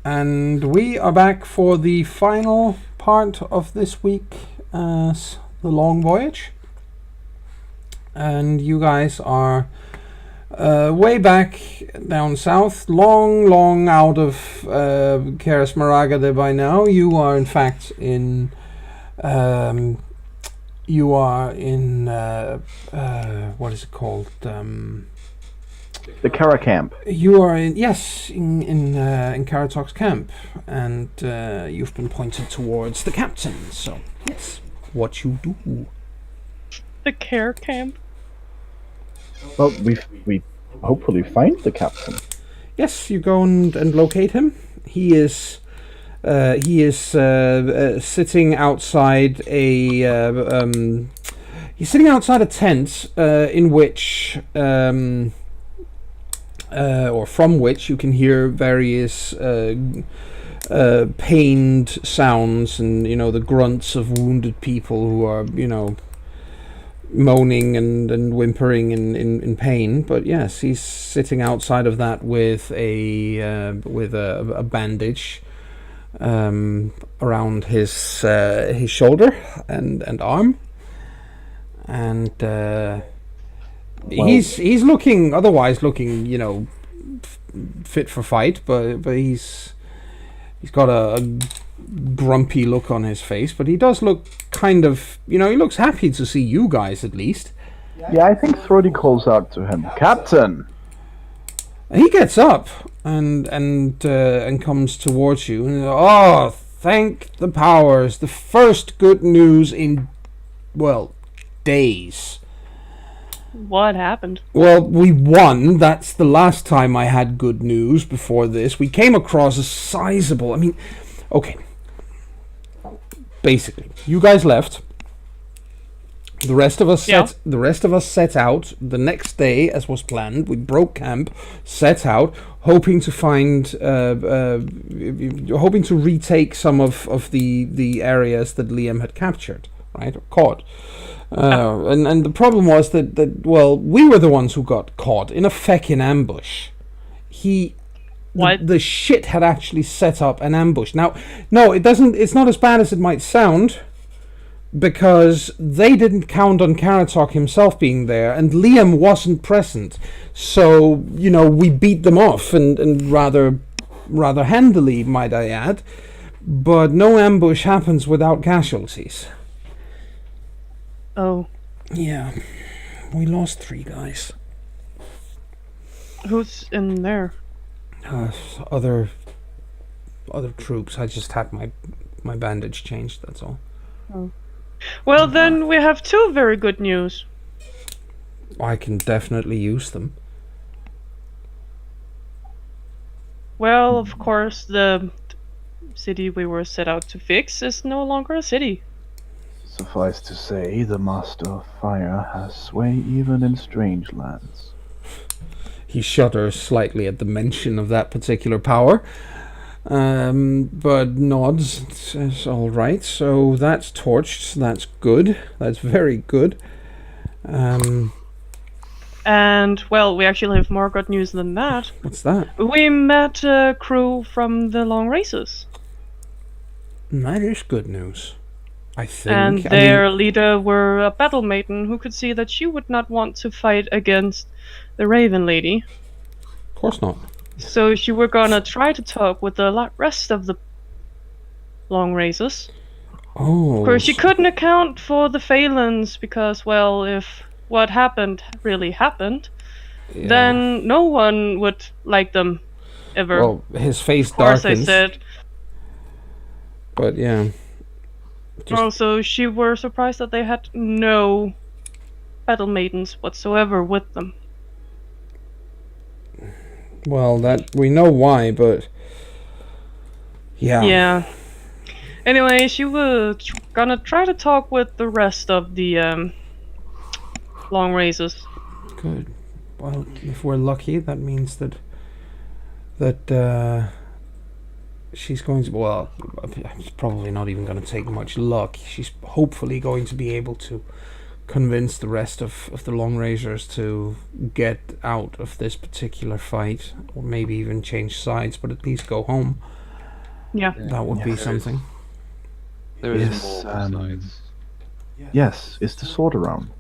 And we are back for the final part of this week as the Long Voyage. And you guys are way back down south, long out of CharismaToAC by now. You are in fact in what is it called? The Kara camp. You are in CharismaToAC's camp, and you've been pointed towards the captain. So yes, what you do? The care camp. Well, we hopefully find the captain. Yes, you go and locate him. He is sitting outside a he's sitting outside a tent in which or from which you can hear various pained sounds, and the grunts of wounded people who are moaning and whimpering in pain. But yes, he's sitting outside of that with a bandage around his shoulder and arm, and he's looking fit for fight, but he's got a grumpy look on his face, but he does look kind of, he looks happy to see you guys at least. Yeah, I think Thrody calls out to him, "Captain!" And he gets up and comes towards you. And, oh, thank the powers! The first good news in, days. What happened? Well, we won. That's the last time I had good news before this. We came across a sizable... okay. Basically, you guys left. The rest of us set out the next day, as was planned. We broke camp, set out, hoping to find, hoping to retake some of the areas that Liam had captured, right, or caught. And the problem was that we were the ones who got caught in a feckin' ambush. The shit had actually set up an ambush. Now, no, it's not as bad as it might sound, because they didn't count on CharismaToAC himself being there, and Liam wasn't present. So, we beat them off, and rather handily, might I add. But no ambush happens without casualties. Oh. Yeah. We lost 3 guys. Who's in there? Other troops. I just had my bandage changed, that's all. Oh. Well, then we have 2 very good news. I can definitely use them. Well, of course, the city we were set out to fix is no longer a city. Suffice to say, the Master of Fire has sway even in strange lands. He shudders slightly at the mention of that particular power, but nods, says, all right, so that's torched, so that's good, that's very good. And, well, we actually have more good news than that. What's that? We met a crew from the Long Races. That is good news, I think. And their leader were a battle maiden who could see that she would not want to fight against the Raven Lady. Of course not. So she were gonna try to talk with the rest of the Long Races. Oh. Of course, she couldn't account for the Phalans because, well, if what happened really happened, then no one would like them ever. Well, his face darkens. Of course, darkens. I said. But yeah. Also, she were surprised that they had no battle maidens whatsoever with them. Well, that we know why, but yeah. Yeah. Anyway, she was gonna try to talk with the rest of the Long Races. Good. Well, if we're lucky, that means that she's going to. Well, it's probably not even going to take much luck. She's hopefully going to be able to convince the rest of the Long Razors to get out of this particular fight, or maybe even change sides, but at least go home. Yeah. That would be something. There is Yes, more besides. Yes, is the sword around?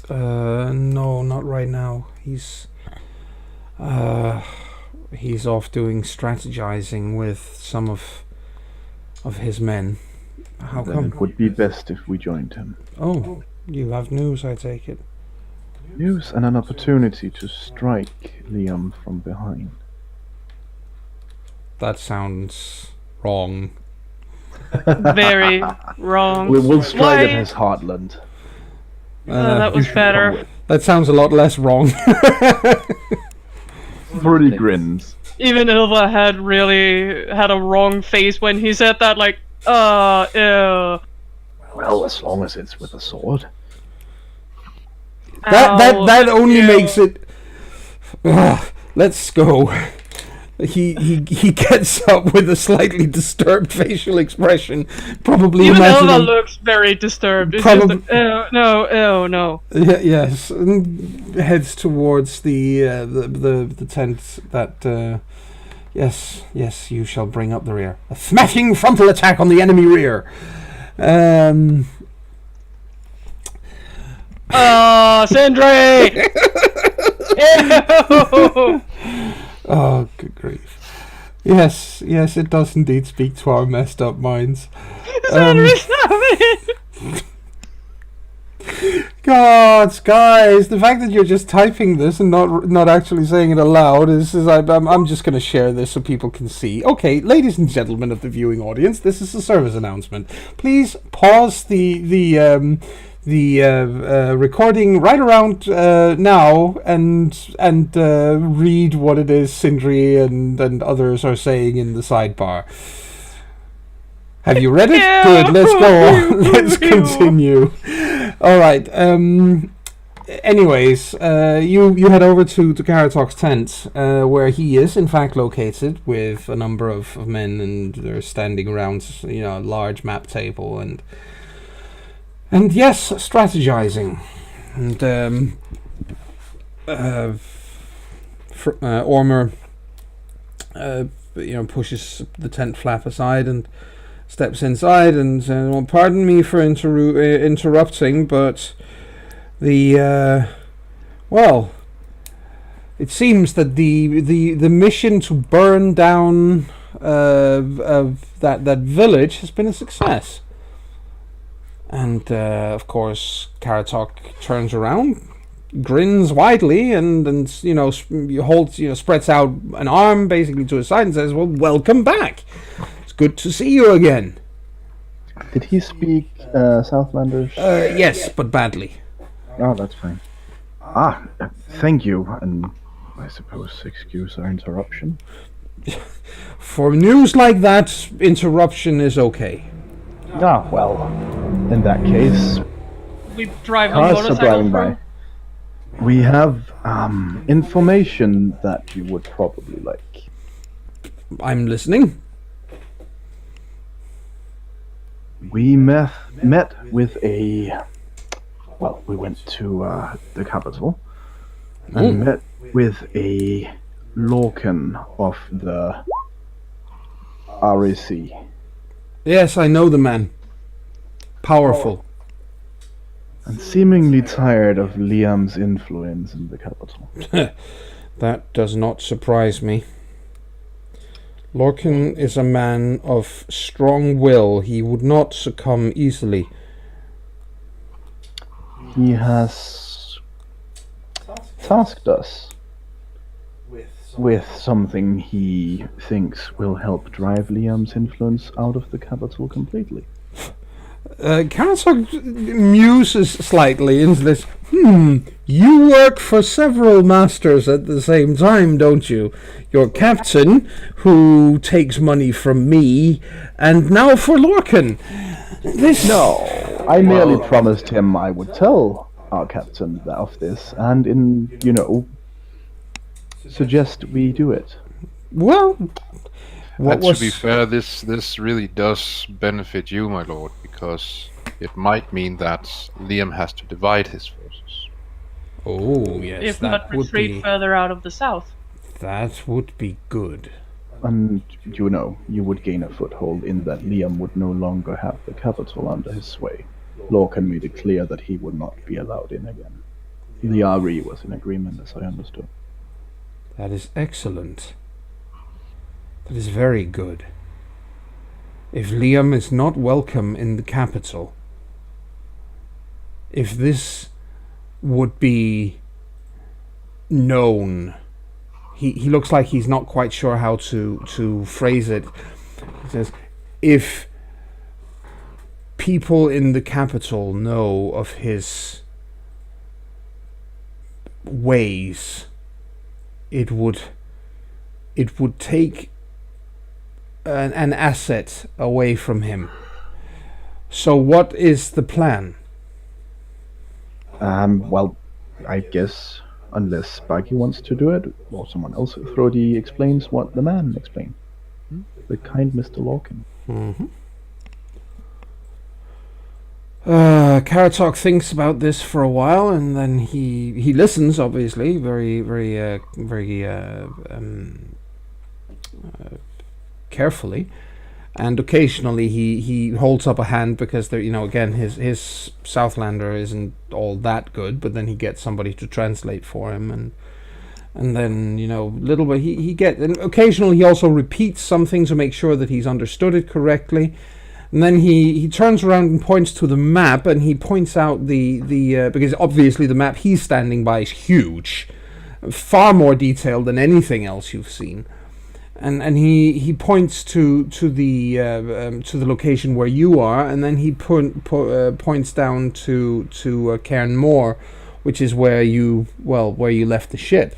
No, not right now. He's off doing strategizing with some of his men. How Then come? it would be best if we joined him. Oh, you have news, I take it. News and an opportunity to strike Liam from behind. That sounds wrong. Very wrong. We'll strike Why? at his heartland. That was You should come better. with. That sounds a lot less wrong. Brody grins. Even Ilva had a wrong face when he said that, like, ew. Well, as long as it's with a sword. That only Ew. makes it. Let's go. He gets up with a slightly disturbed facial expression, probably Even imagining. Ilva looks very disturbed. It's Probably- just, no. Yes, and heads towards the tent. That yes, you shall bring up the rear. A smashing frontal attack on the enemy rear. Oh, Sindri! Ew! Oh, good grief. Yes, it does indeed speak to our messed up minds. Sindri's not Gods, guys, the fact that you're just typing this and not actually saying it aloud is I'm just going to share this so people can see. Okay, ladies and gentlemen of the viewing audience, this is a service announcement. Please pause the recording right around now and read what it is Sindri and others are saying in the sidebar. Have you read it? Yeah. Good, let's go. Let's continue. All right. Anyways, you head over to CharismaToAC's tent, where he is in fact located with a number of men, and they're standing around, a large map table and yes, strategizing. And Ormer, pushes the tent flap aside and steps inside and says, "Well, pardon me for interrupting, but the it seems that the mission to burn down that village has been a success." And of course, CharismaToAC turns around, grins widely, and spreads out an arm basically to his side and says, "Well, welcome back. It's good to see you again." Did he speak Southlanders? Yes, but badly. Oh, that's fine. Thank you, and I suppose excuse our interruption. For news like that, interruption is okay. Well, in that case, We drive a cars are motorcycle driving through. by. We have information that you would probably like. I'm listening. We met with we went to the capital and met with a Lorcan of the RAC. Yes, I know the man. Powerful. And seemingly tired of Liam's influence in the capital. That does not surprise me. Lorcan is a man of strong will. He would not succumb easily. He has tasked us with something he thinks will help drive Liam's influence out of the capital completely. CharismaToAC muses slightly into this. You work for several masters at the same time, don't you? Your captain, who takes money from me, and now for Lorcan. No, I merely promised him I would tell our captain of this, and suggest we do it. Well, To be fair, this really does benefit you, my lord, because it might mean that Liam has to divide his forces. Oh, yes, If that not would retreat be further out of the south. that would be good. And you would gain a foothold in that Liam would no longer have the capital under his sway. Lorcan made it clear that he would not be allowed in again. The RE was in agreement, as I understood. That is excellent. That is very good. If Liam is not welcome in the capital, if this would be known, he looks like he's not quite sure how to phrase it. He says, if people in the capital know of his ways, it would take an asset away from him. So what is the plan? Well, I guess unless Baggy wants to do it, or someone else, Thrody explains what the man explained. The kind Mr. Lorcan. Mm-hmm. Karatok thinks about this for a while, and then he listens, obviously, very carefully, and occasionally he holds up a hand because there, again, his Southlander isn't all that good, but then he gets somebody to translate for him, and then little bit and occasionally he also repeats something to make sure that he's understood it correctly. And then he turns around and points to the map, and he points out the because obviously the map he's standing by is huge, far more detailed than anything else you've seen. And he points to the location where you are, and then he points down to Cairn Moor, which is where you left the ship,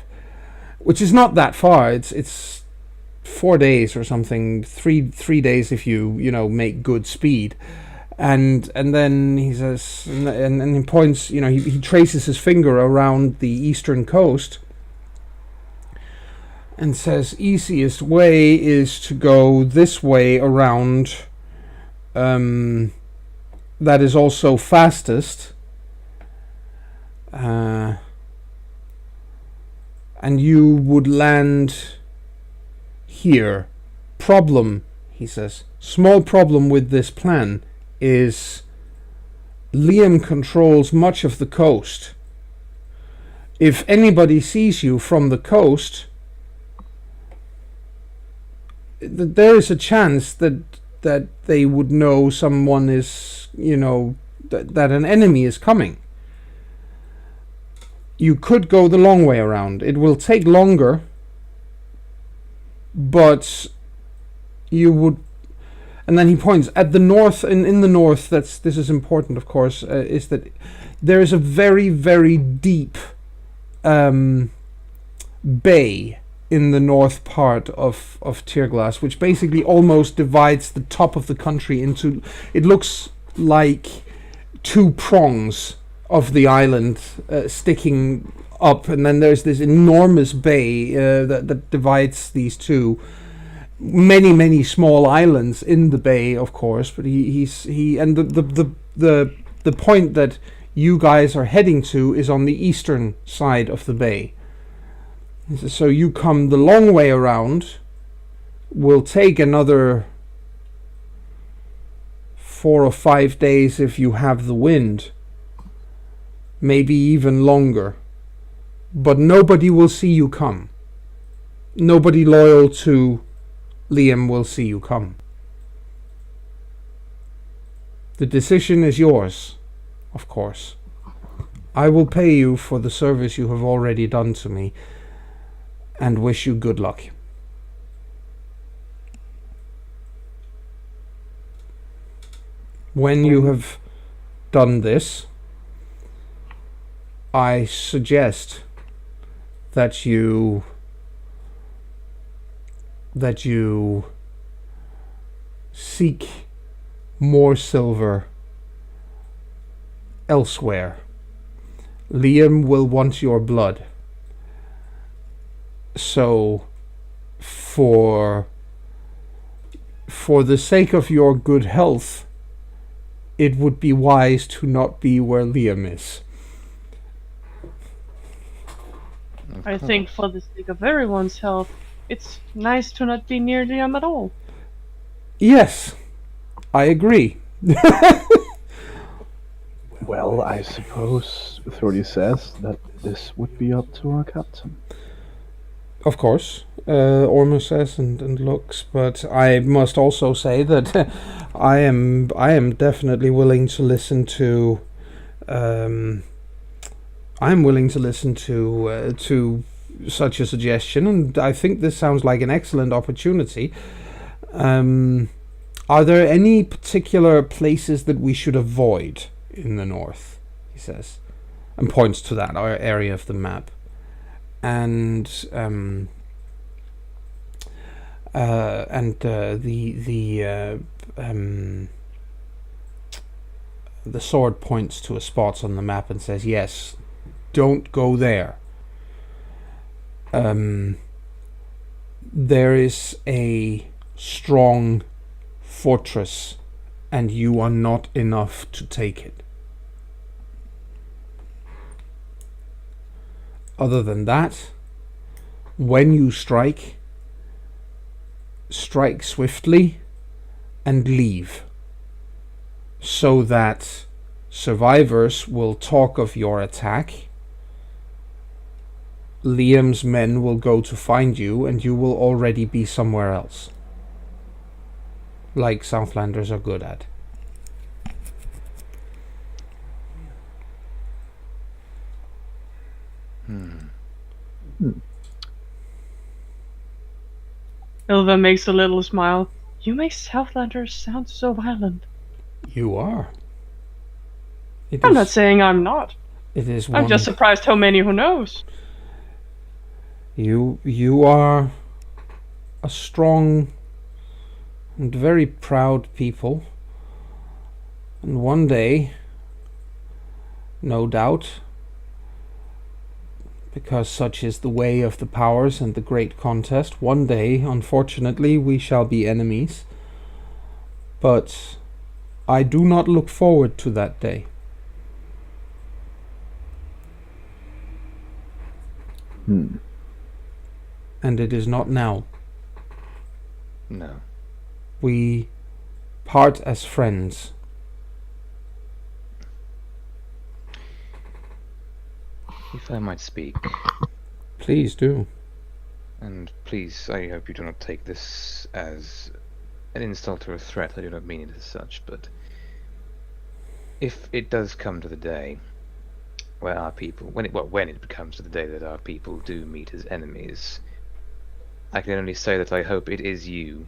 which is not that far. It's 4 days or something, three days if you make good speed, and then he says, and he points, he traces his finger around the eastern coast and says, easiest way is to go this way around, that is also fastest, and you would land here. Problem, he says, small problem with this plan is Liam controls much of the coast. If anybody sees you from the coast, there is a chance that they would know someone is, that an enemy is coming. You could go the long way around. It will take longer, but you would. And then he points at the north, and in the north, this is important, of course, is that there is a very, very deep bay in the north part of Tearglass, which basically almost divides the top of the country into, it looks like two prongs of the island sticking up, and then there's this enormous bay that divides these two. Many small islands in the bay, of course, but he and the point that you guys are heading to is on the eastern side of the bay. So you come the long way around, will take another 4 or 5 days if you have the wind, maybe even longer, but nobody will see you come. Nobody loyal to Liam will see you come. The decision is yours, of course. I will pay you for the service you have already done to me, and wish you good luck. When you have done this, I suggest that you seek more silver elsewhere. Liam will want your blood. So, for the sake of your good health, it would be wise to not be where Liam is. I think for the sake of everyone's health, it's nice to not be near Liam at all. Yes, I agree. Well, I suppose Thordy says that this would be up to our captain. Of course, Ormus says and looks, but I must also say that I am definitely willing to listen to. I'm willing to listen to such a suggestion, and I think this sounds like an excellent opportunity. Are there any particular places that we should avoid in the north? He says, and points to that area of the map. And the sword points to a spot on the map and says, "Yes, don't go there. There is a strong fortress, and you are not enough to take it. Other than that, when you strike swiftly and leave, so that survivors will talk of your attack. Liam's men will go to find you, and you will already be somewhere else, like Southlanders are good at." Ilva makes a little smile. You make Southlanders sound so violent. You are. I'm not saying I'm not. It is. I'm just surprised how many who knows. You are a strong and very proud people, and one day, no doubt, because such is the way of the powers and the great contest, one day, unfortunately, we shall be enemies. But I do not look forward to that day. And it is not now. No. We part as friends. If I might speak. Please do. And please, I hope you do not take this as an insult or a threat. I do not mean it as such, but if it does come to the day where our people, when it comes to the day that our people do meet as enemies, I can only say that I hope it is you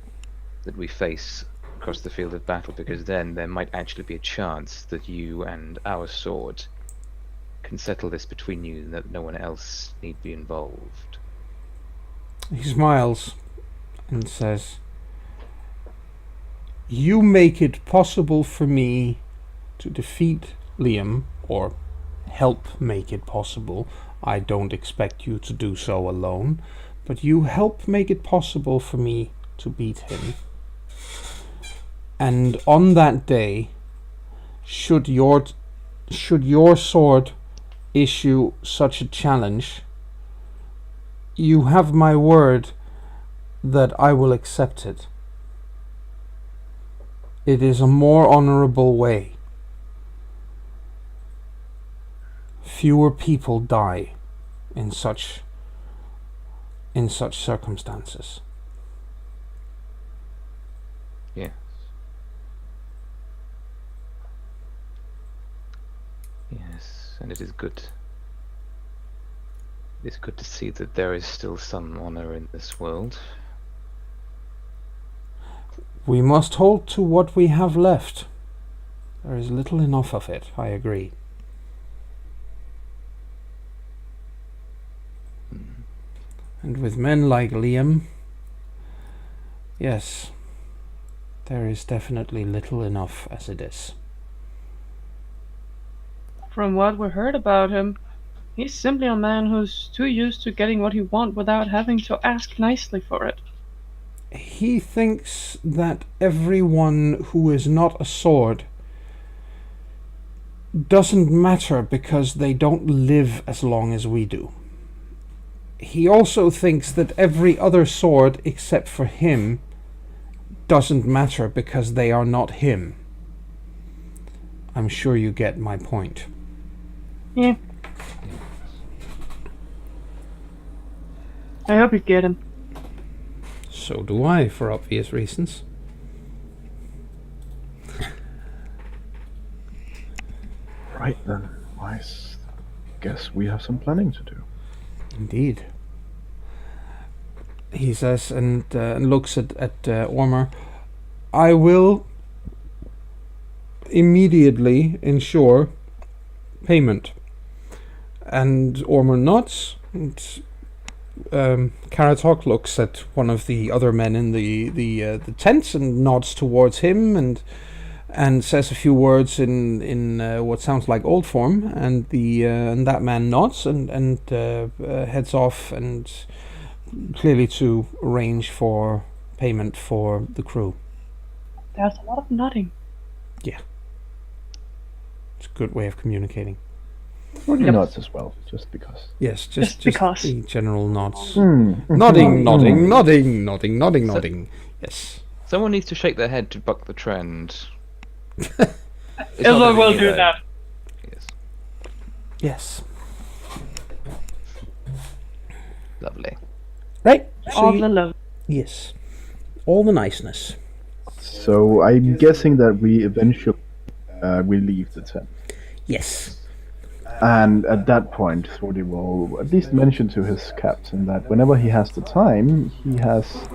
that we face across the field of battle, because then there might actually be a chance that you and our sword can settle this between you and that no one else need be involved. He smiles and says, "You make it possible for me to defeat Liam, or help make it possible. I don't expect you to do so alone, but you help make it possible for me to beat him. And on that day, should your sword issue such a challenge, you have my word that I will accept it. It is a more honorable way. Fewer people die in such circumstances." Yes. Yes, and it is good. It is good to see that there is still some honor in this world. We must hold to what we have left. There is little enough of it, I agree. And with men like Liam, yes, there is definitely little enough as it is. From what we heard about him, he's simply a man who's too used to getting what he wants without having to ask nicely for it. He thinks that everyone who is not a sword doesn't matter because they don't live as long as we do. he also thinks that every other sword except for him doesn't matter because they are not him. I'm sure you get my point. Yeah. I hope you get him. So do I, for obvious reasons. Right then, guess we have some planning to do. Indeed. He says, and looks at Ormer. I will immediately ensure payment. And Ormer nods, and Karatok looks at one of the other men in the tent and nods towards him and says a few words in what sounds like old form, and that man nods and heads off, and clearly to arrange for payment for the crew. There's a lot of nodding. Yeah. It's a good way of communicating. Or he nods as well, just because. Yes, just because. The general nods. Nodding. Yes. Someone needs to shake their head to buck the trend. Ilva will do that. Yes. Yes. Lovely. Right. All the love. Yes. All the niceness. So I'm guessing that we eventually will leave the tent. Yes. And at that point, Thordy will at least mention to his captain that whenever he has the time, he has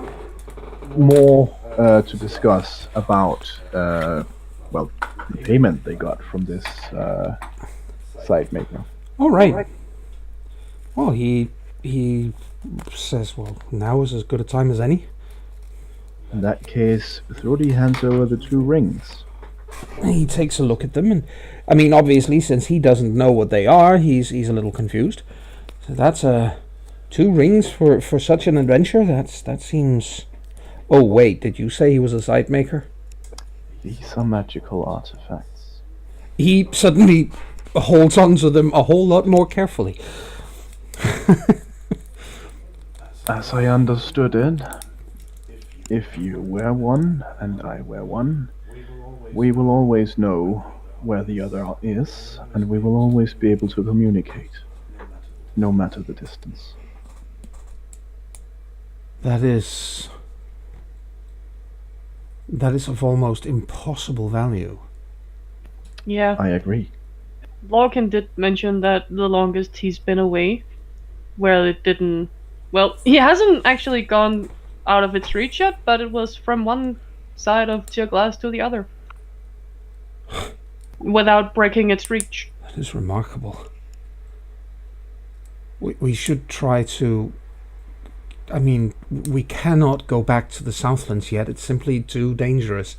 more to discuss about, the payment they got from this site maker. All right. Well, he says, well, now is as good a time as any. In that case, Thordy hands over the 2 rings. He takes a look at them, and I mean, obviously, since he doesn't know what they are, he's a little confused. So that's 2 rings for such an adventure. That seems. Oh wait, did you say he was a site maker? These are magical artifacts. He suddenly holds onto them a whole lot more carefully. As I understood it, if you wear one and I wear one, we will always know where the other is, and we will always be able to communicate, no matter the distance. That is of almost impossible value. Yeah. I agree. Lorcan did mention that the longest he's been away, where it didn't. Well, he hasn't actually gone out of its reach yet, but it was from one side of Tier Glass to the other. Without breaking its reach. That is remarkable. We should try to. I mean, we cannot go back to the Southlands yet. It's simply too dangerous.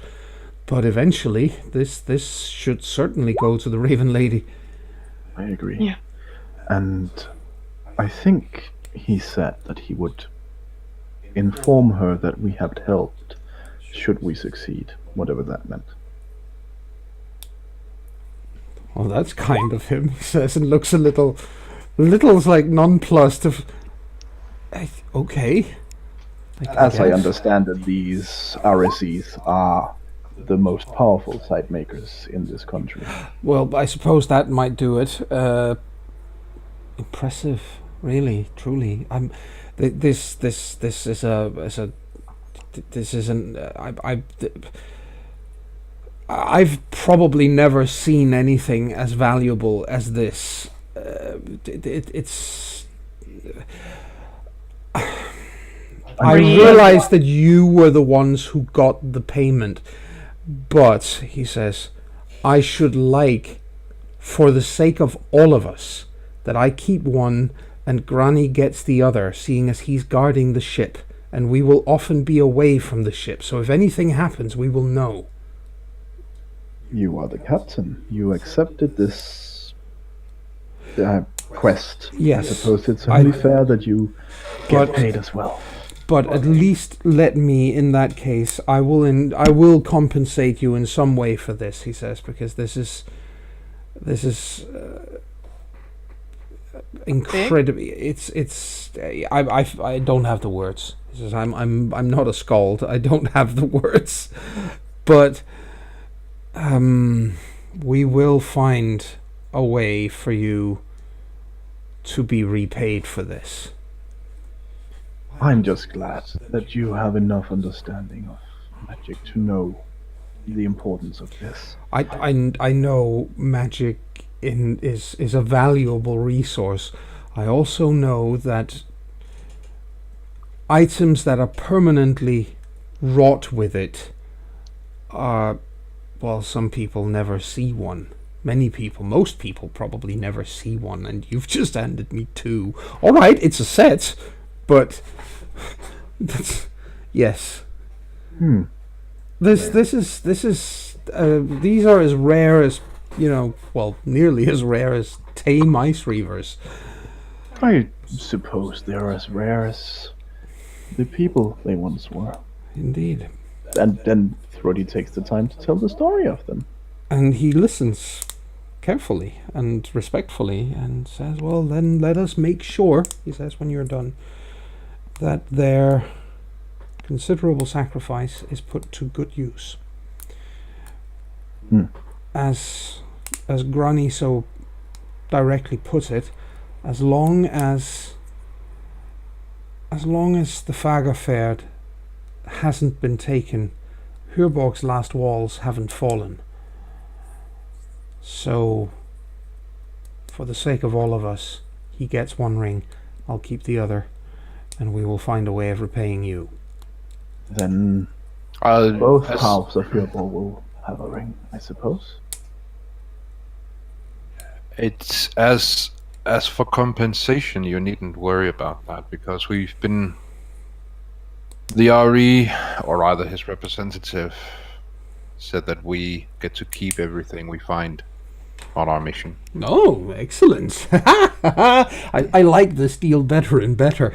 But eventually, this should certainly go to the Raven Lady. I agree. Yeah. And I think he said that he would inform her that we had helped, should we succeed, whatever that meant. Well, that's kind of him, he says, and looks a little like nonplussed of. Okay. As I understand it, these RSEs are the most powerful site makers in this country. Well, I suppose that might do it. Impressive, really, truly. I've probably never seen anything as valuable as this. I realize that you were the ones who got the payment, but, he says, I should like, for the sake of all of us, that I keep one and Granny gets the other, seeing as he's guarding the ship, and we will often be away from the ship, so if anything happens, we will know. You are the captain. You accepted this quest. Yes. I suppose it's only fair that you get paid as well. But at least let me, in that case, I will compensate you in some way for this, he says, because this is incredibly. I don't have the words. He says, I'm not a scald. I don't have the words, but we will find a way for you to be repaid for this. I'm just glad that you have enough understanding of magic to know the importance of this. I know magic is a valuable resource. I also know that items that are permanently wrought with it are, well, some people never see one. Many people, most people probably never see one, and you've just handed me two. All right, it's a set, but yes. This is these are as rare as, well, nearly as rare as tame ice reavers. I suppose they're as rare as the people they once were. Indeed. And then Thruddy takes the time to tell the story of them. And he listens carefully and respectfully and says, well, then let us make sure, he says when you're done, that their considerable sacrifice is put to good use. As Grani so directly put it, as long as the Fagerferd hasn't been taken, Hurborg's last walls haven't fallen. So, for the sake of all of us, he gets one ring, I'll keep the other, and we will find a way of repaying you. Then both halves of Hurborg will have a ring, I suppose. It's as for compensation, you needn't worry about that, because we've been, the RE, or rather his representative, said that we get to keep everything we find on our mission. Oh, excellent. I like this deal better and better.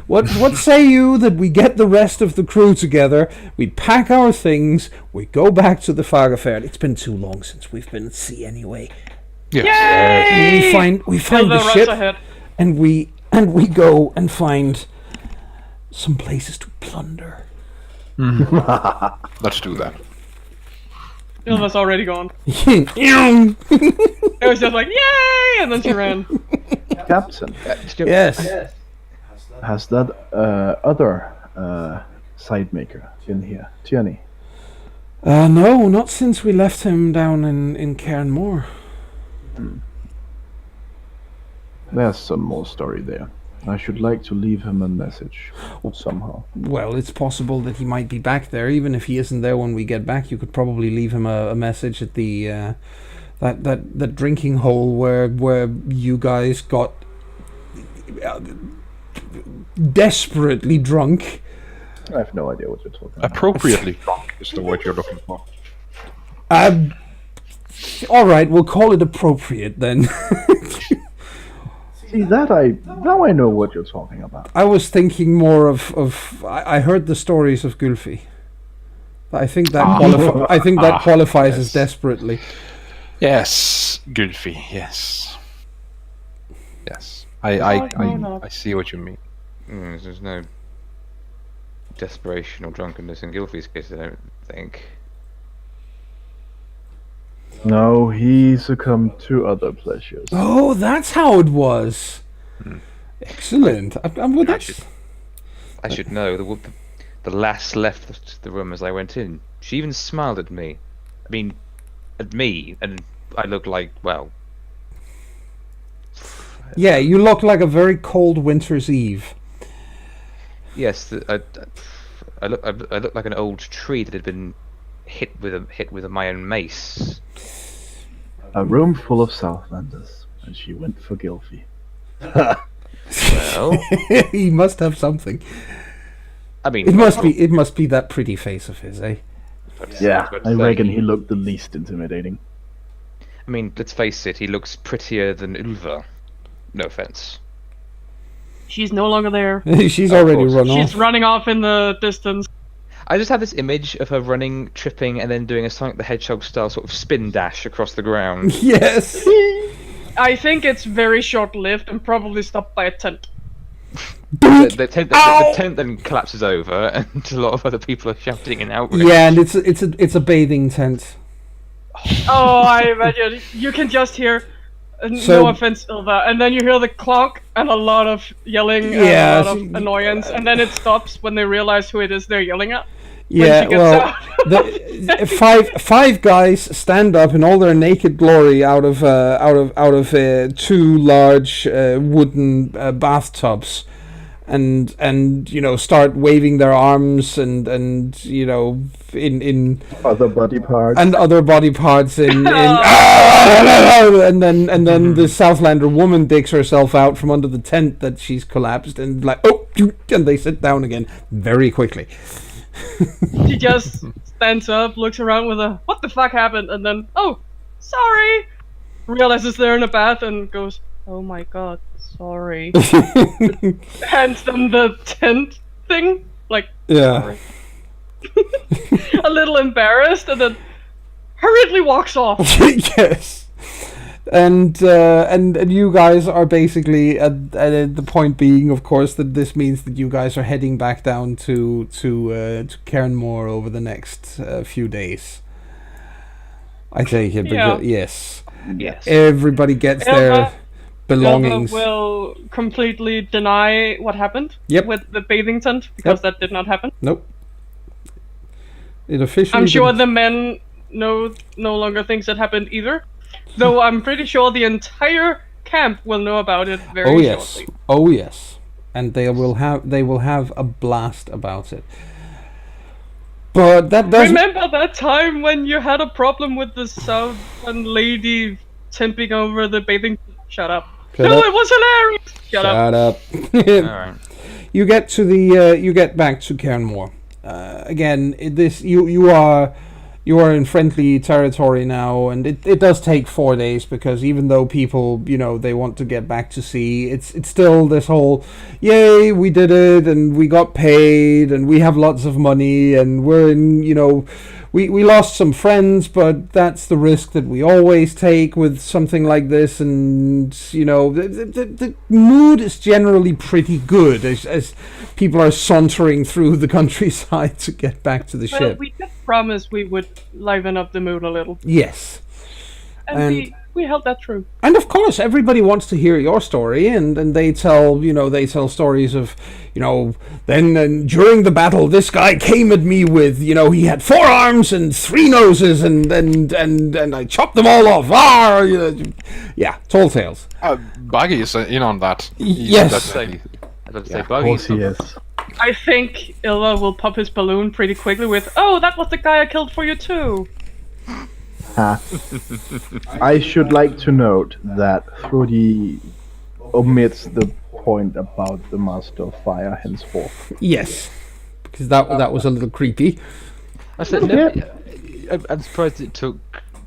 What say you that we get the rest of the crew together, we pack our things, we go back to the Fagerferd. It's been too long since we've been at sea anyway. Yes. We find the ship ahead. and we go and find some places to plunder. Let's do that. Ilma's already gone. Yes. It was just like, yay! And then she ran. Captain, has that other side maker been here? Tierney? No, not since we left him down in Cairn Moor. There's some more story there. I should like to leave him a message somehow. Well, it's possible that he might be back there. Even if he isn't there when we get back, you could probably leave him a message at the that drinking hole where you guys got desperately drunk. I have no idea what you're talking about. Appropriately drunk is the word you're looking for. All right, we'll call it appropriate then. See, now I know what you're talking about. I was thinking more of I heard the stories of Gulfi. I think that qualifies as desperately. Yes, Gulfi. Yes. I see what you mean. There's no desperation or drunkenness in Gylfi's case, I don't think. No, he succumbed to other pleasures. Oh, that's how it was. Excellent. I should know. The lass left the room as I went in. She even smiled at me. I mean, at me, and I looked like, well... Yeah, you look like a very cold winter's eve. Yes, I look like an old tree that had been hit with my own mace. A room full of Southlanders, and she went for Gylfi. Well, he must have something. I mean, it must be that pretty face of his, eh? Yeah, I reckon he looked the least intimidating. I mean, let's face it, he looks prettier than Ulva. No offense. She's no longer there. She's already run off. She's running off in the distance. I just have this image of her running, tripping, and then doing a Sonic the Hedgehog style sort of spin dash across the ground. Yes. I think it's very short-lived and probably stopped by a tent. The tent then collapses over, and a lot of other people are shouting in outrage. Yeah, and it's a bathing tent. Oh, I imagine you can just hear. So- No offense, Ilva, and then you hear the clonk and a lot of yelling and Yeah, a lot of annoyance, and then it stops when they realize who it is they're yelling at. Yeah, she gets well, out. five guys stand up in all their naked glory out of two large wooden bathtubs, and start waving their arms and in Other body parts. and other body parts and then the Southlander woman digs herself out from under the tent that she's collapsed and and they sit down again very quickly. She just stands up, looks around with a "What the fuck happened?" and then "Oh, sorry," realizes they're in a bath and goes, "Oh my god, sorry." Hands them the tent thing, like Yeah. a little embarrassed, and then hurriedly walks off. Yes. And you guys are basically at the point being, of course, that this means that you guys are heading back down to Cairnmore over the next few days. I take it, Yeah. yes. Yes. Everybody gets Ilva- their belongings. Ilva will completely deny what happened Yep. with the bathing tent because that did not happen. Nope. It officially. I'm sure didn't- the men no longer thinks it happened either. Though I'm pretty sure the entire camp will know about it very Oh yes. shortly. Oh yes. And they will have a blast about it. But that doesn't. Remember that time when you had a problem with the Southern lady tipping over the bathing? Shut up. Shut No, up. it was hilarious. Shut up. Shut up. Alright. You get to you get back to Cairnmore. Again, you are in friendly territory now, and it does take 4 days because even though people, they want to get back to sea, it's still this whole, yay, we did it, and we got paid, and we have lots of money, and we're in, we lost some friends, but that's the risk that we always take with something like this, and the mood is generally pretty good as people are sauntering through the countryside to get back to the Well, ship. we did promise we would liven up the mood a little, Yes. and we held that true. And of course, everybody wants to hear your story, and they tell stories of, then during the battle, this guy came at me with, he had 4 arms and 3 noses, and I chopped them all off. Yeah, tall tales. Baggy is in on that. Yes. Definitely. I'd love to say Of Buggy. course he is. I think Ilva will pop his balloon pretty quickly with, "Oh, that was the guy I killed for you too." Ha. I should like to note that Thrudi omits the point about the Master of Fire henceforth. Yes, because that was a little creepy. I said, no, I'm surprised it took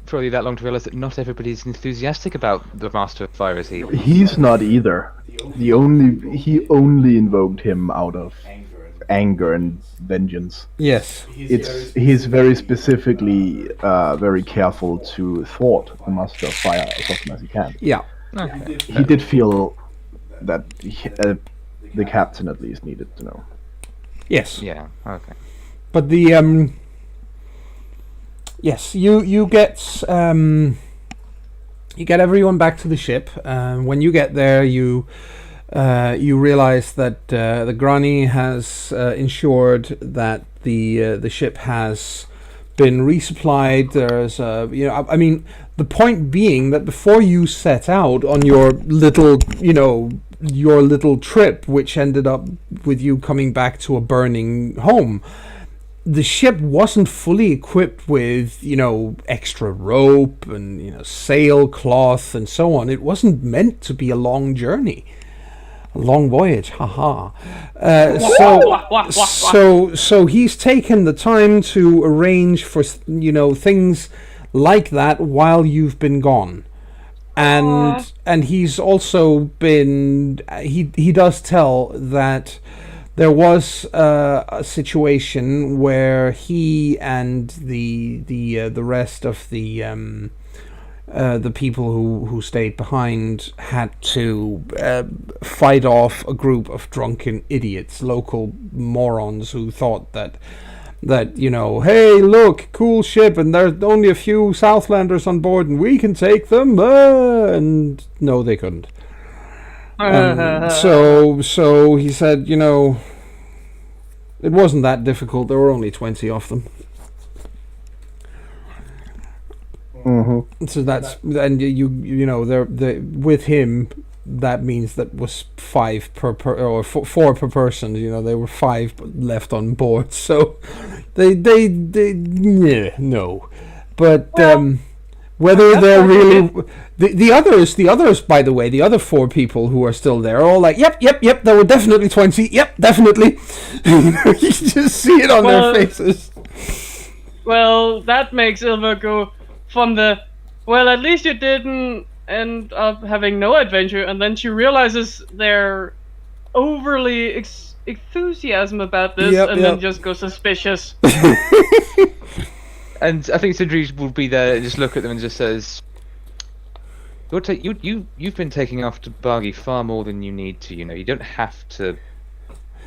probably that long to realise that not everybody's enthusiastic about the Master of Fire as he. He's not either. He only invoked him out of anger and vengeance. Yes. He's very specifically very careful to thwart the Master of Fire as often as he can. Yeah. Okay. He did feel that the captain at least needed to know. Yes. Yeah. Okay. But the yes, you get everyone back to the ship. When you get there, you realize that the Grani has ensured that the ship has been resupplied. There's the point being that before you set out on your little trip, which ended up with you coming back to a burning home, the ship wasn't fully equipped with, extra rope and, sailcloth and so on. It wasn't meant to be a long journey. A long voyage, haha. So he's taken the time to arrange for, things like that while you've been gone. And he's also been, he does tell that there was a situation where he and the rest of the the people who stayed behind had to fight off a group of drunken idiots, local morons who thought that hey, look, cool ship, and there's only a few Southlanders on board, and we can take them. And no, they couldn't. So he said, it wasn't that difficult. There were only 20 of them. So that's, and they're with him. That means that was 5 per or 4 per person. There were 5 left on board. So they no, but whether they're really the others, by the way, the other 4 people who are still there are all like, yep, there were definitely 20. Yep, definitely. You just see it on their faces. Well, that makes Ilva go from the, well, at least you didn't end up having no adventure, and then she realizes their overly enthusiasm about this, then just go suspicious. And I think Sindri will be there and just look at them and just says, "You've been taking after Bargy far more than you need to. You don't have to.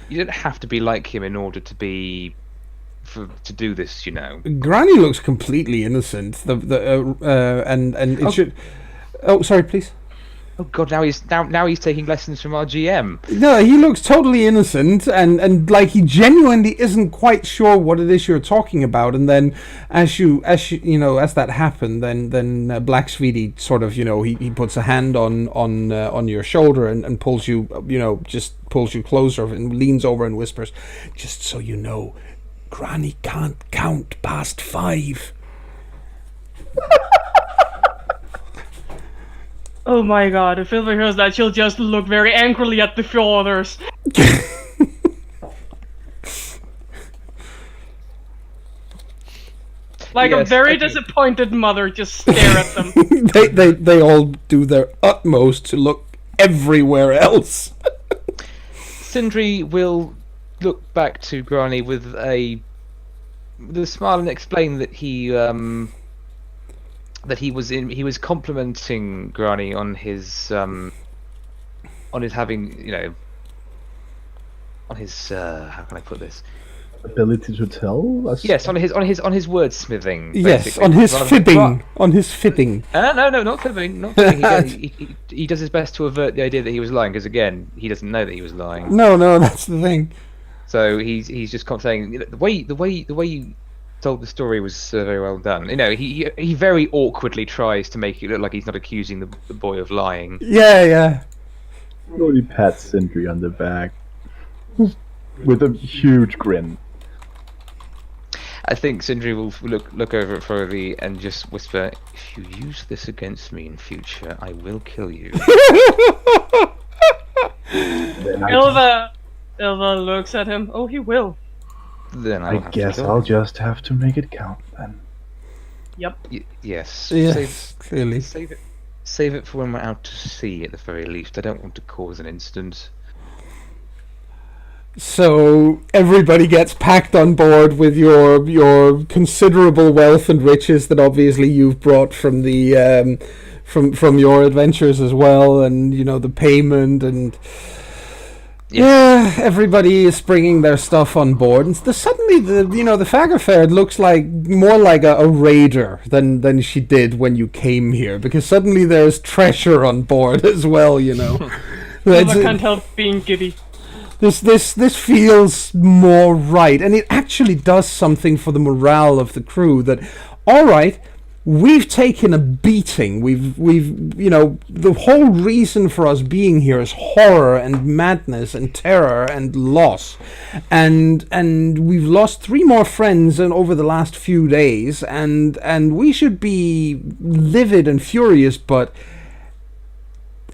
You don't have to be like him in order to to do this. Granny looks completely innocent. It should. Oh, sorry, please. Oh God! Now he's taking lessons from our GM. No, he looks totally innocent, and like he genuinely isn't quite sure what it is you're talking about. And then, as that happened, then Black Sweetie sort of, he puts a hand on your shoulder and pulls you, just pulls you closer and leans over and whispers, "Just so you know, Granny can't count past 5." Oh my God, if Ilva hears that, she'll just look very angrily at the 4 others. Like a very disappointed mother, just stare at them. They all do their utmost to look everywhere else. Sindri will look back to Granny with a smile and explain that he was complimenting Granny on his having, on his how can I put this? Ability to tell us? Yes, on his wordsmithing. Yes, on his fibbing. On his fibbing. No, not fibbing. Not fibbing. He does his best to avert the idea that he was lying, because again, he doesn't know that he was lying. No, that's the thing. So he's just saying, the way you told the story was very well done. He very awkwardly tries to make it look like he's not accusing the boy of lying. Yeah. Slowly pats Sindri on the back with a huge grin. I think Sindri will look over at Froby and just whisper, "If you use this against me in future, I will kill you." Ilva looks at him. Oh, he will. Then I guess I'll just have to make it count then. Yep. Yes. Clearly. Save it for when we're out to sea, at the very least. I don't want to cause an incident. So everybody gets packed on board with your considerable wealth and riches that obviously you've brought from the from your adventures as well, and the payment and. Yeah, everybody is bringing their stuff on board, and suddenly the Fagerferd looks like more like a raider than she did when you came here, because suddenly there's treasure on board as well. I can't help being giddy. This feels more right, and it actually does something for the morale of the crew. That all right. We've taken a beating. We've the whole reason for us being here is horror and madness and terror and loss, and we've lost 3 more friends over the last few days, and we should be livid and furious. But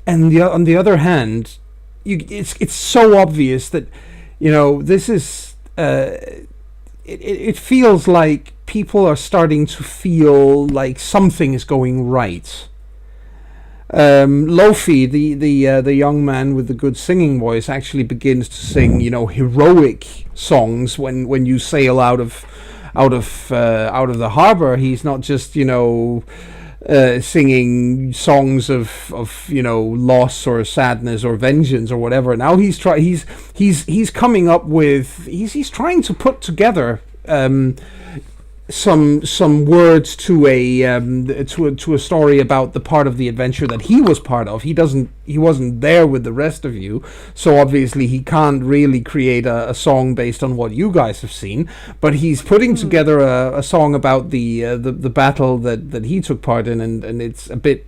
on the other hand, it's so obvious that this is it feels like people are starting to feel like something is going right. Lofi, the young man with the good singing voice, actually begins to sing, heroic songs when you sail out of the harbor. He's not just singing songs of loss or sadness or vengeance or whatever. Now he's coming up with he's trying to put together some words to a story about the part of the adventure that he was part of. He wasn't there with the rest of you, so obviously he can't really create a song based on what you guys have seen. But he's putting together a song about the battle that he took part in, and it's a bit,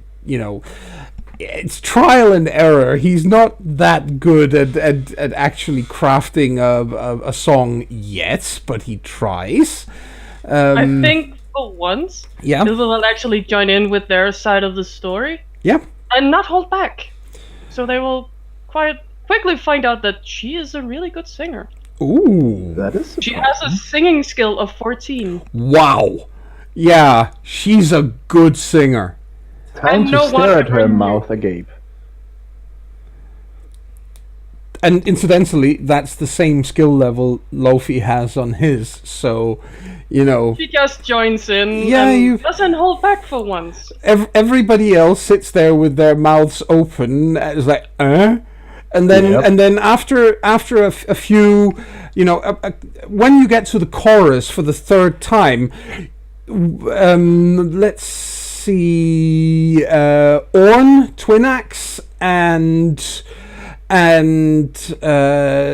it's trial and error. He's not that good at actually crafting a song yet, but he tries. I think for once, Yeah. he will actually join in with their side of the story Yeah. and not hold back. So they will quite quickly find out that she is a really good singer. Ooh. That is She has a singing skill of 14. Wow. Yeah, she's a good singer. time and to no stare wonder at her her- mouth agape. And incidentally, that's the same skill level Lofi has on his. So, She just joins in Yeah, and doesn't hold back for once. everybody else sits there with their mouths open. It's like, and then Yep. and then after a few, when you get to the chorus for the third time, let's see, Orn, Twinax, and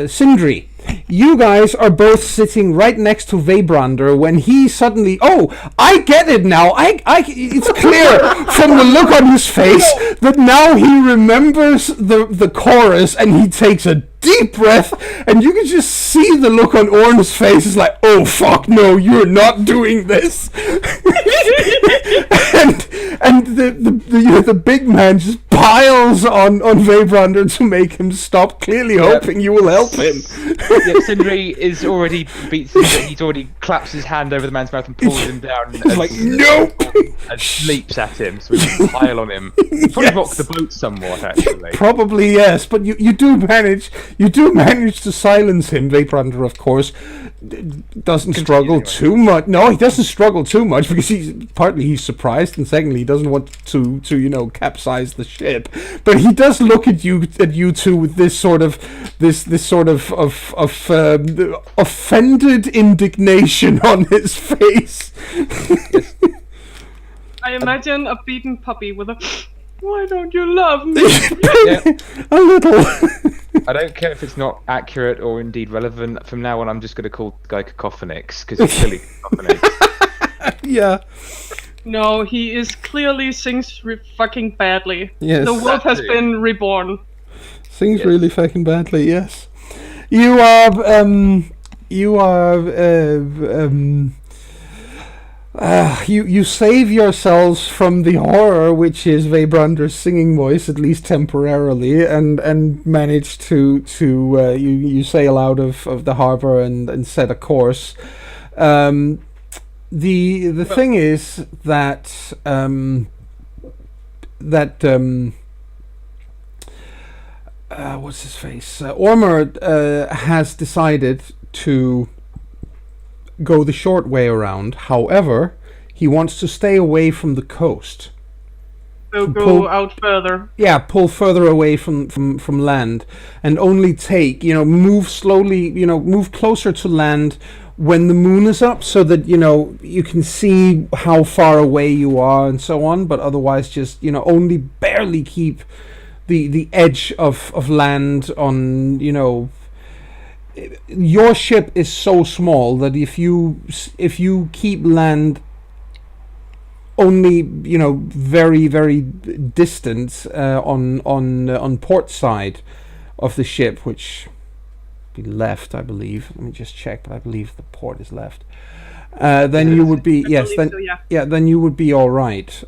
Sindri. You guys are both sitting right next to Vaybrander when he suddenly, I get it now. It's clear from the look on his face that now he remembers the chorus, and he takes a deep breath, and you can just see the look on Orn's face. It's like, oh fuck no, you're not doing this. and the big man just piles on Vaybrander to make him stop, clearly hoping you will help him. Yeah, Sindri is already beats him, but he's already claps his hand over the man's mouth and pulls him down. He's like, nope. And leaps at him, so we can pile on him. Probably Yes. rock the boat somewhat, actually. Probably yes, but you do manage to silence him. Vaybrander, of course, doesn't struggle anyway. too much. No, he doesn't struggle too much because he's surprised, and secondly, he doesn't want to capsize the ship. But he does look at you two with this sort of offended indignation on his face. I imagine a beaten puppy with a "Why don't you love me?" Yeah. A little. I don't care if it's not accurate or indeed relevant. From now on, I'm just going to call the guy Cacophonix, because he's clearly Cacophonix. Yeah. No, he is clearly sings fucking badly. Yes. The world has That too. been reborn. Sings Yes. really fucking badly, yes. You save yourselves from the horror which is Vaybrander's singing voice, at least temporarily, and manage to you sail out of the harbor and set a course. The thing is that what's his face? Ormur has decided to go the short way around. However, he wants to stay away from the coast. So go pull- out further. Yeah, pull further away from land, and only take, move slowly, move closer to land when the moon is up, so that you can see how far away you are and so on. But otherwise, just only barely keep the edge of land on. Your ship is so small that if you keep land only very very distant on port side of the ship, which be left, I believe. Let me just check, but I believe the port is left. Then you would be I yes. believe Then so, yeah. yeah. Then you would be all right.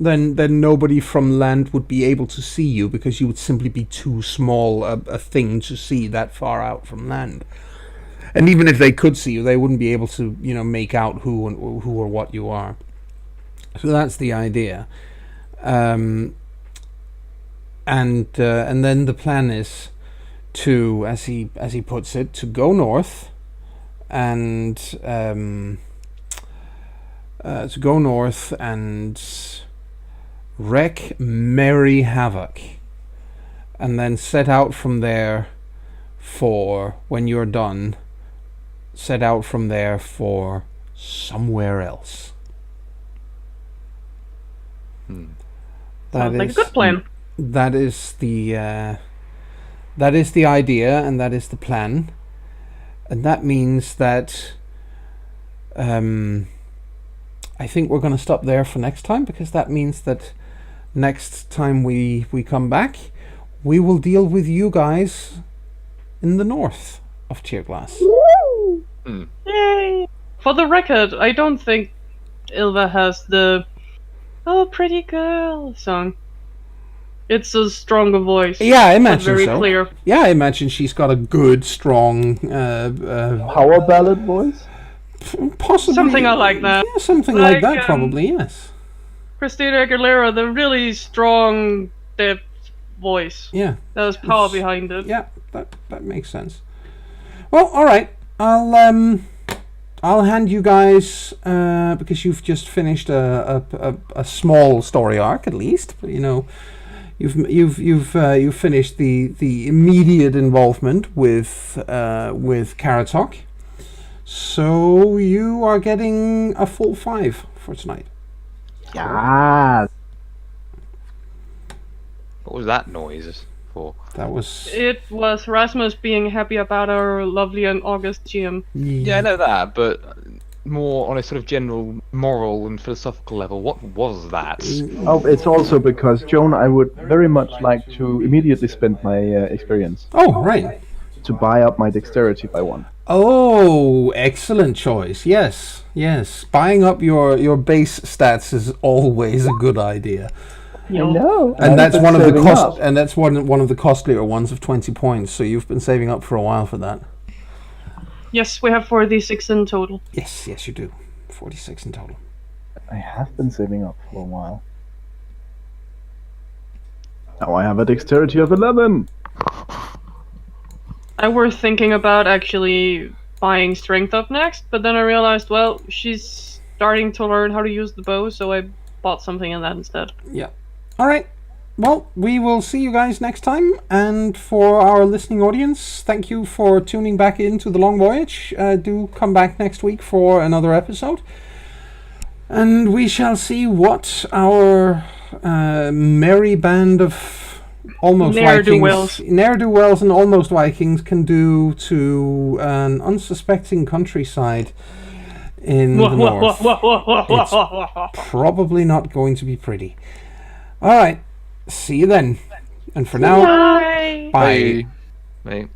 Then nobody from land would be able to see you, because you would simply be too small a thing to see that far out from land. And even if they could see you, they wouldn't be able to make out who or what you are. So that's the idea. And then the plan is to, as he puts it, to go north and to go north and wreak merry havoc, and then set out from there for, when you're done, set out from there for somewhere else. Sounds like a good plan. That is the idea, and that is the plan, and that means that I think we're going to stop there for next time, because that means that next time we come back, we will deal with you guys in the north of Tearglass. Yay! For the record, I don't think Ilva has the "Oh, pretty girl" song. It's a stronger voice. Yeah, I but imagine very so. clear. Yeah, I imagine she's got a good, strong, Power ballad voice? possibly Something like that. Yeah, something like Like, that, probably. Yes. Christina Aguilera, the really strong, depth voice. Yeah. There's power behind it. Yeah, that makes sense. Well, all right. I'll hand you guys, because you've just finished a small story arc, at least. You know, you've finished the immediate involvement with Karatok. So you are getting a full 5 for tonight. Yeah. What was that noise for? That was It was Rasmus being happy about our lovely and August GM. Yeah, I know that, but more on a sort of general moral and philosophical level, what was that? Oh, it's also because, Joan, I would very much like to immediately spend my experience Oh, right. to buy up my dexterity by 1. Oh, excellent choice. Yes, yes. Buying up your base stats is always a good idea. No. And that's one of the one of the costlier ones of 20 points. So you've been saving up for a while for that. Yes, we have 46 in total. Yes, yes, you do. 46 in total. I have been saving up for a while. Now I have a dexterity of 11. I were thinking about actually buying strength up next, but then I realized, well, she's starting to learn how to use the bow, so I bought something in that instead. Yeah. All right. Well, we will see you guys next time. And for our listening audience, thank you for tuning back into the Long Voyage. Do come back next week for another episode. And we shall see what our merry band of almost ne'er-do-wells and almost Vikings can do to an unsuspecting countryside in the north. It's probably not going to be pretty. All right, see you then. And for now, Bye. bye. Mate.